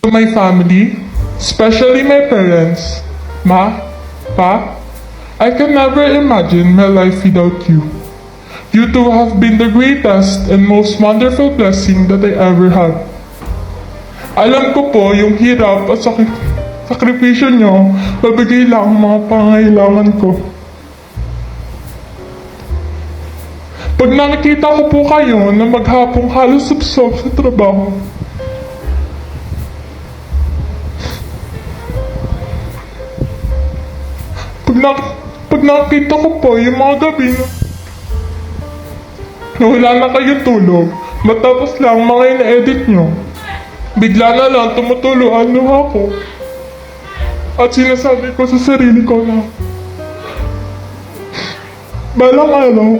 To my family, especially my parents, Ma, Pa, I can never imagine my life without you. You two have been the greatest and most wonderful blessing that I ever had. Alam ko po yung hirap at sakripisyo nyo, mabigay lang ang mga pangailangan ko. Pag nakikita ko po kayo na maghapong halos subsob sa trabaho, pag nakita ko po yung mga gabi na wala na kayong tulog, matapos lang mga ina-edit nyo, bigla na lang tumutuluan nyo ako. At sinasabi ko sa sarili ko na, balang araw,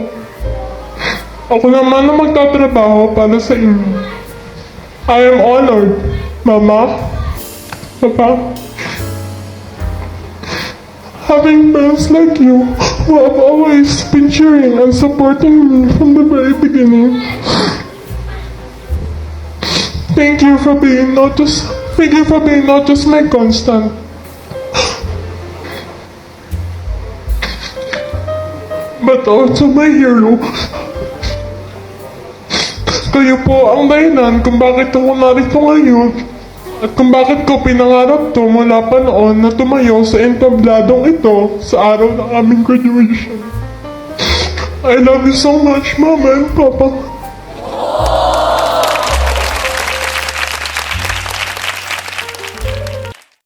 ako naman na magtatrabaho para sa inyo. I am honored, Mama, Papa, having parents like you who have always been cheering and supporting me from the very beginning. Thank you for being not just my constant, but also my hero. Kayo po ang dahilan kung bakit ako narito ngayon at kung bakit ko pinangarap to mula pa noon na tumayo sa entabladong ito sa araw ng aming graduation. I love you so much, Mama and Papa.